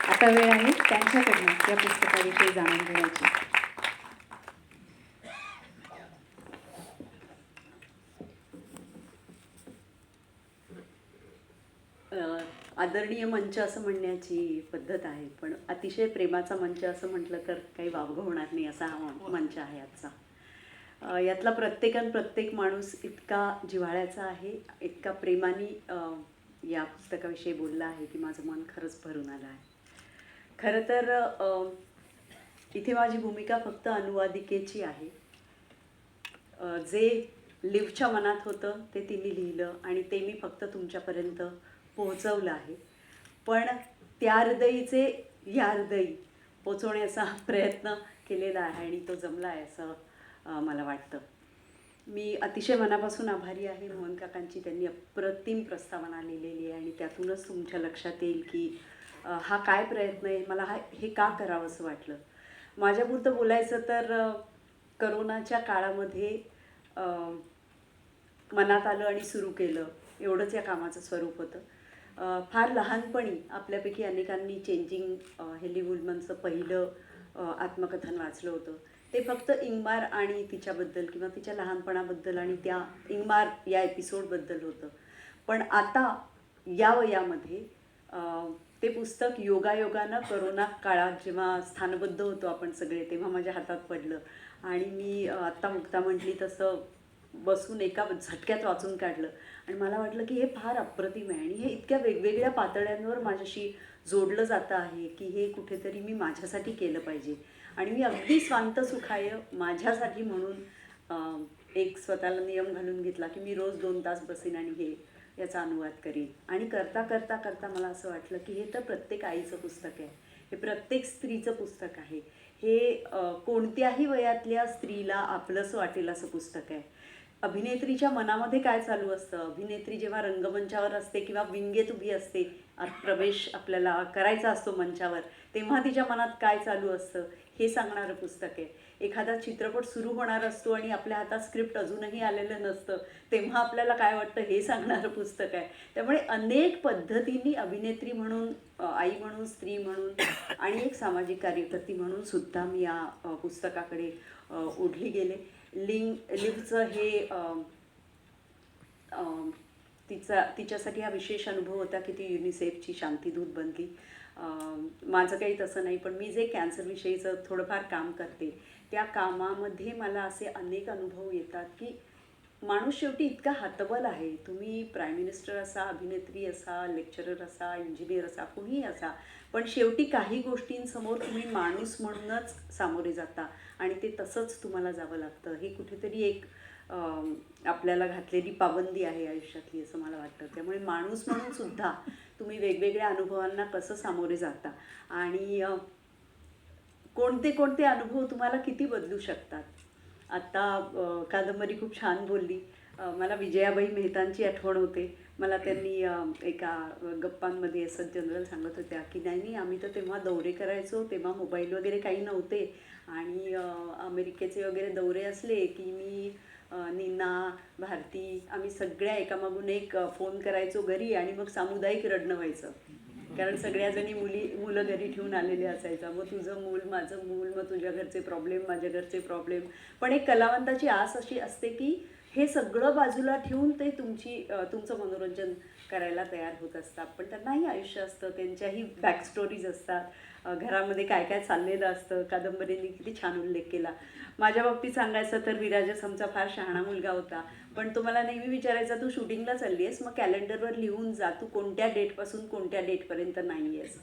आता वेळ आहे त्यांच्याकडनं या पुस्तकाविषयी जाणून घेण्याची. आदरणीय मंच असं म्हणण्याची पद्धत आहे, पण अतिशय प्रेमाचा मंच असं म्हटलं तर काही वावगं होणार नाही असा हा मंच आहे आजचा. यातला प्रत्येक माणूस इतका जिव्हाळ्याचा आहे, इतका प्रेमाने या पुस्तकाविषयी बोलला आहे की माझं मन खरंच भरून आलं आहे. खरं तर इथे माझी भूमिका फक्त अनुवादिकेची आहे. जे लिव्हच्या मनात होतं ते तिने लिहिलं आणि ते मी फक्त तुमच्यापर्यंत पोहोचवलं आहे. पण त्या हृदयीचे या हृदयी पोचवण्याचा प्रयत्न केलेला आहे आणि तो जमला आहे असं मला वाटतं. मी अतिशय मनापासून आभारी आहे मोहन काकांची. त्यांनी अप्रतिम प्रस्तावना लिहिलेली आहे आणि त्यातूनच तुमच्या लक्षात येईल की हा काय प्रयत्न आहे, मला हे का करावं असं वाटलं. माझ्यापुरतं बोलायचं तर करोनाच्या काळामध्ये मनात आलं आणि सुरू केलं एवढंच या कामाचं स्वरूप होतं. फार लहानपणी आपल्यापैकी अनेकांनी चेंजिंग हेली वुलमनचं पहिलं आत्मकथन वाचलं होतं. ते फक्त इंगमार आणि तिच्याबद्दल किंवा तिच्या लहानपणाबद्दल आणि त्या इंगमार या एपिसोडबद्दल होतं. पण आता या वयामध्ये ते पुस्तक योगायोगानं करोना काळात जेव्हा स्थानबद्ध होतो आपण सगळे तेव्हा माझ्या हातात पडलं आणि मी आत्ता मुक्ता म्हटली तसं बसून एका झटक्यात वाचून काढलं आणि मला वाटलं की हे फार अप्रतिम आहे आणि हे इतक्या वेगवेगळ्या पातळ्यांवर माझ्याशी जोडलं जातं आहे की हे कुठेतरी मी माझ्यासाठी केलं पाहिजे. आणि मी अगदी स्वांत सुखाय माझ्यासाठी म्हणून एक स्वतःला नियम घालून घेतला की मी रोज 2 तास बसेन आणि हे याचा अनुवाद करीन. आणि करता करता करता मला असं वाटलं की हे तर प्रत्येक आईचं पुस्तक आहे, हे प्रत्येक स्त्रीचं पुस्तक आहे, हे कोणत्याही वयातल्या स्त्रीला आपलंसं वाटेल असं पुस्तक आहे. अभिनेत्रीच्या मनामध्ये काय चालू असतं, अभिनेत्री जेव्हा रंगमंचावर असते किंवा विंगेत उभी असते, प्रवेश आपल्याला करायचा असतो मंचावर, तेव्हा तिच्या मनात काय चालू असतं हे सांगणारं पुस्तक आहे. एखादा चित्रपट सुरू होणार असतो आणि आपल्या हातात स्क्रिप्ट अजूनही आलेलं नसतं, तेव्हा आपल्याला काय वाटतं हे सांगणारं पुस्तक आहे. त्यामुळे अनेक पद्धतींनी अभिनेत्री म्हणून, आई म्हणून, स्त्री म्हणून आणि एक सामाजिक कार्यकर्ती म्हणून सुद्धा मी या पुस्तकाकडे ओढली गेले. लिव्हचं हे तिच्यासाठी हा विशेष अनुभव होता की ती युनिसेफची शांतीदूत बनली. माझं काही तसं नाही, पण मी जे कॅन्सरविषयीचं थोडंफार काम करते त्या कामामध्ये मला असे अनेक अनुभव येतात की माणूस शेवटी इतका हतबल आहे. तुम्ही प्राईम मिनिस्टर असा, अभिनेत्री असा, लेक्चरर असा, इंजिनियर असा, कुणीही असा, पण शेवटी काही गोष्टींसमोर तुम्ही माणूस म्हणूनच सामोरे जाता आणि ते तसंच तुम्हाला जावं लागतं. हे कुठेतरी एक आपल्याला घातलेली पाबंदी आहे आयुष्यातली असं मला वाटतं. त्यामुळे माणूस म्हणून सुद्धा तुम्ही वेगवेगळ्या अनुभवांना कसं सामोरे जाता आणि कोणते कोणते अनुभव तुम्हाला किती बदलू शकतात. आत्ता कादंबरी खूप छान बोलली. मला विजयाबाई मेहतांची आठवण होते. मला त्यांनी एका गप्पांमध्ये असं जनरल सांगत होत्या की नाही आम्ही तर तेव्हा दौरे करायचो, तेव्हा मोबाईल वगैरे काही नव्हते आणि अमेरिकेचे वगैरे दौरे असले की मी, नीना, भारती, आम्ही सगळ्या एकामागून एक फोन करायचो घरी आणि मग सामुदायिक रडणं व्हायचं. कारण सगळ्याजणी मुलं घरी ठेवून आलेले असायचं. मग तुझं मूल, माझं मूल, मग तुझ्या घरचे प्रॉब्लेम, माझ्या घरचे प्रॉब्लेम. पण एक कलावंताची आस अशी असते की हे सगळं बाजूला ठेवून ते तुमचं मनोरंजन करायला तयार होत असतात. पण त्यांनाही आयुष्य असतं, त्यांच्याही बॅकस्टोरीज असतात, घरामध्ये काय काय चाललेलं असतं. कादंबरींनी किती छान उल्लेख केला. माझ्या बाबतीत सांगायचं तर विराजस आमचा फार शहाणा मुलगा होता, पण तो मला नेहमी विचारायचा तू शूटिंगला चालली आहेस, मग कॅलेंडरवर लिहून जा तू कोणत्या डेटपासून कोणत्या डेटपर्यंत नाही आहेस.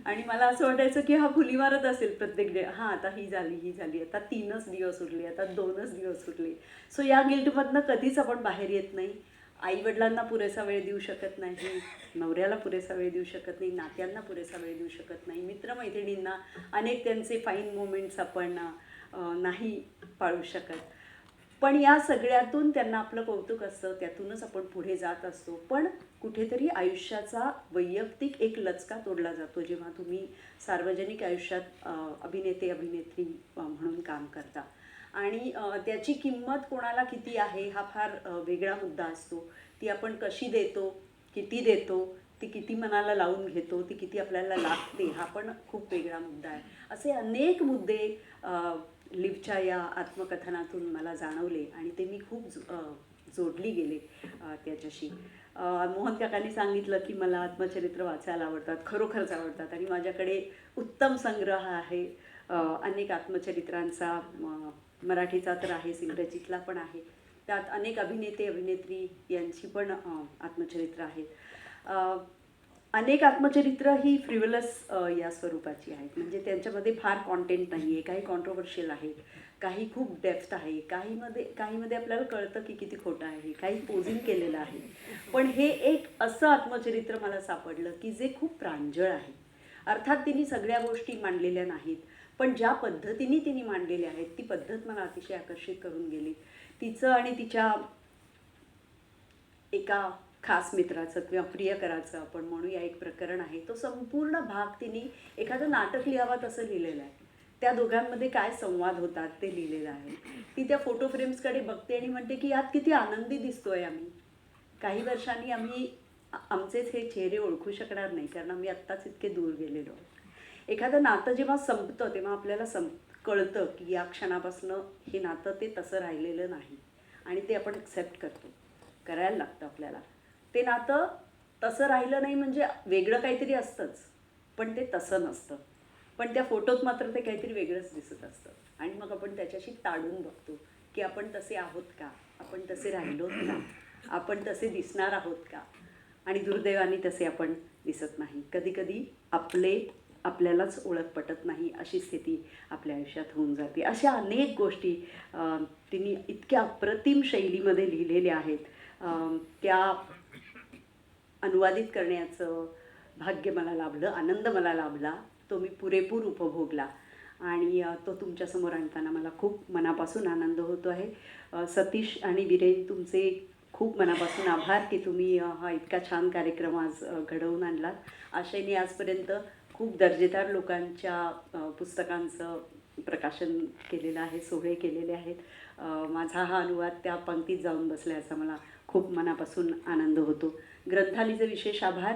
आणि मला असं वाटायचं की हा फुली मारत असेल प्रत्येक डे, हां आता ही झाली, आता 3च दिवस उरले, आता 2च दिवस उरले. सो या गिल्टमधनं कधीच आपण बाहेर येत नाही. आईवडिलांना पुरेसा वेळ देऊ शकत नाही, नवऱ्याला पुरेसा वेळ देऊ शकत नाही, नात्यांना पुरेसा वेळ देऊ शकत नाही, मित्रमैत्रिणींना अनेक त्यांचे फाईन मोमेंट्स आपण नाही पाळू शकत. पण या सगळ्यातून त्यांना आपलं कौतुक असतं, त्यातूनच आपण पुढे जात असतो. पण कुठेतरी आयुष्याचा वैयक्तिक एक लचका तोडला जातो जेव्हा तुम्ही सार्वजनिक आयुष्यात अभिनेत्री म्हणून काम करता. आणि त्याची किंमत कोणाला किती आहे हा फार वेगळा मुद्दा असतो. ती आपण कशी देतो, किती देतो, ती किती मनाला लावून घेतो, ती किती आपल्याला लागते, हा पण खूप वेगळा मुद्दा आहे. असे अनेक मुद्दे लिव्हच्या या आत्मकथनातून मला जाणवले आणि ते मी खूप जोडली गेले त्याच्याशी. मोहन काकांनी सांगितलं की मला आत्मचरित्र वाचायला आवडतात, खरोखरच आवडतात आणि माझ्याकडे उत्तम संग्रह आहे अनेक आत्मचरित्रांचा. मराठीचा तर आहेच, इंग्रजीतला पण आहे. त्यात अनेक अभिनेते अभिनेत्री यांची पण आत्मचरित्र आहेत. अनेक आत्मचरित्र ही फ्रिव्हलस या स्वरूपाची आहेत, म्हणजे त्यांच्यामध्ये फार कॉन्टेंट नाही आहे. काही कॉन्ट्रोवर्शियल आहे, काही खूप डेप्थ आहे, काहीमध्ये आपल्याला कळतं की किती खोटं आहे, काही पोजिंग केलेलं आहे. पण हे एक असं आत्मचरित्र मला सापडलं की जे खूप प्रांजळ आहे. अर्थात तिने सगळ्या गोष्टी मांडलेल्या नाहीत, पण ज्या पद्धतीने तिने मांडलेल्या आहेत ती पद्धत मला अतिशय आकर्षित करून गेली. तिचं आणि तिच्या एका खास मित्राचं किंवा प्रियकराचं आपण म्हणूया एक प्रकरण आहे. तो संपूर्ण भाग तिने एखादं नाटक लिहावं तसं लिहिलेलं आहे. त्या दोघांमध्ये काय संवाद होतात ते लिहिलेलं आहे. ती त्या फोटो फ्रेम्सकडे बघते आणि म्हणते की यात किती आनंदी दिसतोय आम्ही. काही वर्षांनी आम्ही आमचेच हे चेहरे ओळखू शकणार नाही, कारण आम्ही आत्ताच इतके दूर गेलेलो आहोत. एखादं नातं जेव्हा संपतं तेव्हा आपल्याला कळतं की या क्षणापासनं हे नातं ते तसं राहिलेलं नाही आणि ते आपण ॲक्सेप्ट करतो, करायला लागतं आपल्याला. ते नातं तसं राहिलं नाही म्हणजे वेगळं काहीतरी असतंच, पण ते तसं नसतं. पण त्या फोटोत मात्र ते काहीतरी वेगळंच दिसत असतं आणि मग आपण त्याच्याशी ताडून बघतो की आपण तसे आहोत का, आपण तसे राहिलोत का, आपण तसे दिसणार आहोत का. आणि दुर्दैवाने तसे आपण दिसत नाही. कधीकधी आपल्यालाच ओळख पटत नाही अशी स्थिती आपल्या आयुष्यात होऊन जाते. अशा अनेक गोष्टी तिने इतक्या अप्रतिम शैलीमध्ये लिहिलेल्या आहेत. त्या अनुवादित करण्याचं भाग्य मला लाभलं, आनंद मला लाभला, तो मी पुरेपूर उपभोगला आणि तो तुमच्यासमोर आणताना मला खूप मनापासून आनंद होतो आहे. सतीश आणि वीरेन, तुमचे खूप मनापासून आभार की तुम्ही हा इतका छान कार्यक्रम आज घडवून आणलात. आशेने आजपर्यंत खूप दर्जेदार लोकांच्या पुस्तकांचं प्रकाशन केलेलं आहे, सोहळे केलेले आहेत. माझा हा अनुवाद त्या पंक्तीत जाऊन बसल्याचा मला खूप मनापासून आनंद होतो. ग्रंथालीचे विशेष आभार.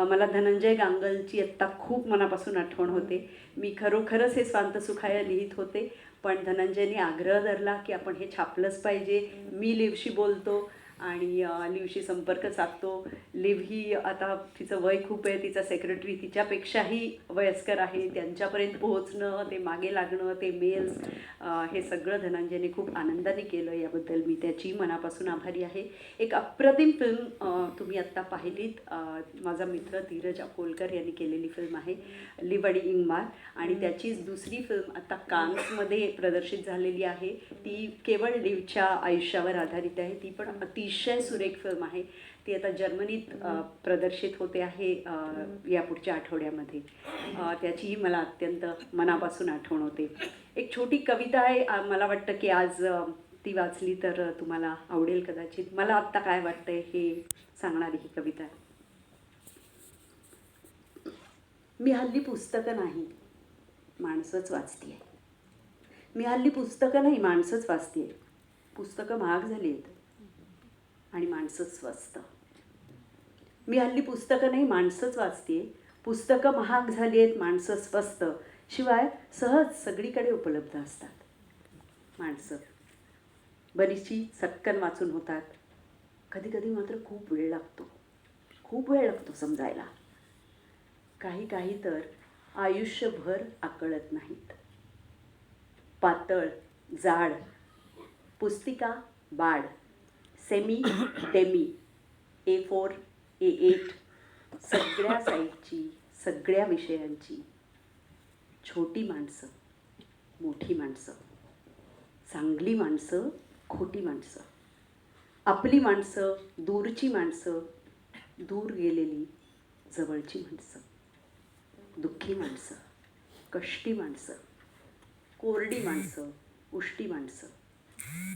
मला धनंजय गांगलची आत्ता खूप मनापासून आठवण होते. मी खरोखरच हे स्वांत सुखाय लिहित होते, पण धनंजयने आग्रह धरला की आपण हे छापलंच पाहिजे. मी लिव्हशी बोलतो आणि लिव्हशी संपर्क साधतो. लिव्ह ही आता तिचं वय खूप आहे, तिचा सेक्रेटरी तिच्यापेक्षाही वयस्कर आहे. त्यांच्यापर्यंत पोहोचणं, ते मागे लागणं, ते मेल्स, हे सगळं धनंजयने खूप आनंदाने केलं. याबद्दल मी त्याची मनापासून आभारी आहे. एक अप्रतिम फिल्म तुम्ही आत्ता पाहिलीत, माझा मित्र धीरज अकोलकर यांनी केलेली फिल्म आहे लिव्ह आणि इंगमार, आणि त्याचीच दुसरी फिल्म आता कान्समध्ये प्रदर्शित झालेली आहे. ती केवळ लिव्हच्या आयुष्यावर आधारित आहे. ती पण अतिशय सुरेख फिल्म आहे. ती आता जर्मनीत प्रदर्शित होते आहे या पुढच्या आठवड्यामध्ये. त्याचीही मला अत्यंत मनापासून आठवण होते. एक छोटी कविता आहे, मला वाटतं की आज ती वाचली तर तुम्हाला आवडेल कदाचित. मला आत्ता काय वाटतंय हे सांगणारी ही कविता. मी हल्ली पुस्तकं नाही, माणसंच वाचतेय. मी हल्ली पुस्तकं नाही, माणसंच वाचतेय. पुस्तकं महाग झाली आहेत आणि माणसं स्वस्त. मी हल्ली पुस्तकं नाही, माणसंच वाचतेय. पुस्तकं महाग झाली आहेत, माणसं स्वस्त. शिवाय सहज सगळीकडे उपलब्ध असतात माणसं. बरीचशी सटकन वाचून होतात. कधी कधी मात्र खूप वेळ लागतो समजायला. काही तर आयुष्यभर आकळत नाहीत. पातळ, जाड, पुस्तिका, बाड, सेमी, डेमी, A4, A8, सगळ्या साईजची, सगळ्या विषयांची. छोटी माणसं, मोठी माणसं, चांगली माणसं, खोटी माणसं, आपली माणसं, दूरची माणसं, दूर गेलेली जवळची माणसं, दुःखी माणसं, कष्टी माणसं, कोरडी माणसं, उष्टी माणसं,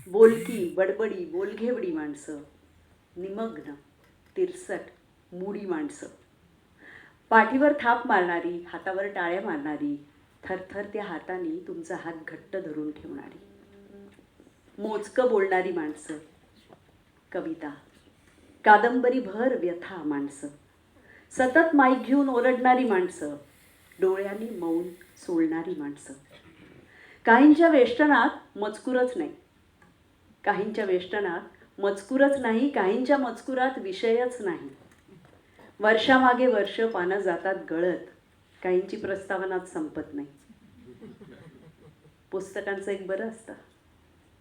बोलकी, बडबडी, बोलघेवडी माणसं, निमग्न, तिरसट, मुडी माणसं, पाठीवर थाप मारणारी, हातावर टाळ्या मारणारी, थरथर त्या हाताने तुमचा हात घट्ट धरून ठेवणारी, मोजकं बोलणारी माणसं, कविता, कादंबरीभर व्यथा माणसं, सतत माईक घेऊन ओरडणारी माणसं, डोळ्यांनी मौन सोडणारी माणसं. काहींच्या वेष्टनात मजकूरच नाही, काहींच्या वेष्टनात मजकूरच नाही, काहींच्या मजकुरात विषयच नाही. वर्षामागे वर्ष पानं जातात गळत, काहींची प्रस्तावनाच संपत नाही. पुस्तकांचं एक बरं असतं,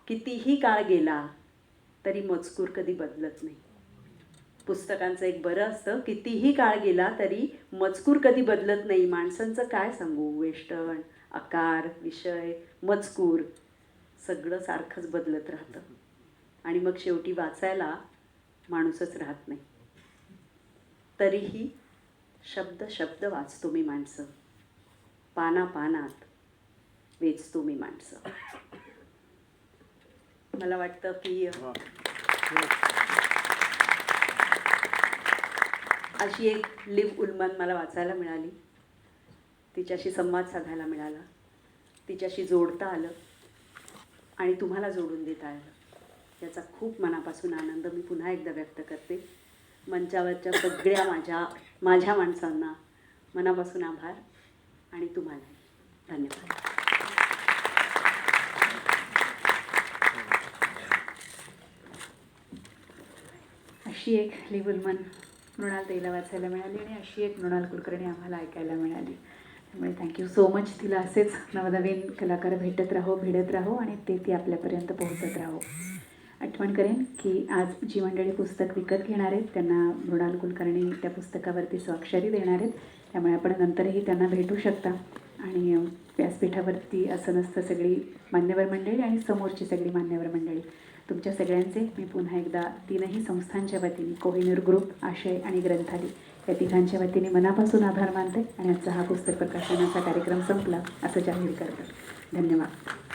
कितीही काळ गेला तरी मजकूर कधी बदलत नाही. पुस्तकांचं एक बरं असतं, कितीही काळ गेला तरी मजकूर कधी बदलत नाही. माणसांचं काय सांगू, वेष्टन, आकार, विषय, मजकूर सगळं सारखंच बदलत राहतं. आणि मग शेवटी वाचायला माणूसच राहत नाही. तरीही शब्द शब्द वाचतो मी माणसं, पाना पानात वेचतो मी माणसं. मला वाटतं की अशी एक लिव उल्मान मला वाचायला मिळाली, तिच्याशी संवाद साधायला मिळाला, तिच्याशी जोडता आलं आणि तुम्हाला जोडून देता आलं. याचा खूप मनापासून आनंद मी पुन्हा एकदा व्यक्त करते. मंचावरच्या सगळ्या माझ्या माणसांना मनापासून आभार आणि तुम्हाला धन्यवाद. अशी एक लिवलमन मृणाल ताईला वाचायला मिळाली आणि अशी एक मृणाल कुलकर्णी आम्हाला ऐकायला मिळाली. त्यामुळे थँक्यू सो मच. तिला असेच नवनवीन कलाकार भिडत राहो आणि ती आपल्यापर्यंत पोहोचत राहो. आठवण करेन की आज जी मंडळी पुस्तक विकत घेणार आहेत त्यांना मृणाल कुलकर्णी त्या पुस्तकावरती स्वाक्षरी देणार आहेत. त्यामुळे आपण नंतरही त्यांना भेटू शकता. आणि व्यासपीठावरती असं नसतं, सगळी मान्यवर मंडळी आणि समोरची सगळी मान्यवर मंडळी, तुमच्या सगळ्यांचे मी पुन्हा एकदा तीनही संस्थांच्या वतीने, कोहिनूर ग्रुप, आशय आणि ग्रंथाली या तिघांच्या वतीने मनापासून आभार मानते आणि आजचा हा पुस्तक प्रकाशनाचा कार्यक्रम संपला असं जाहीर करतो. धन्यवाद.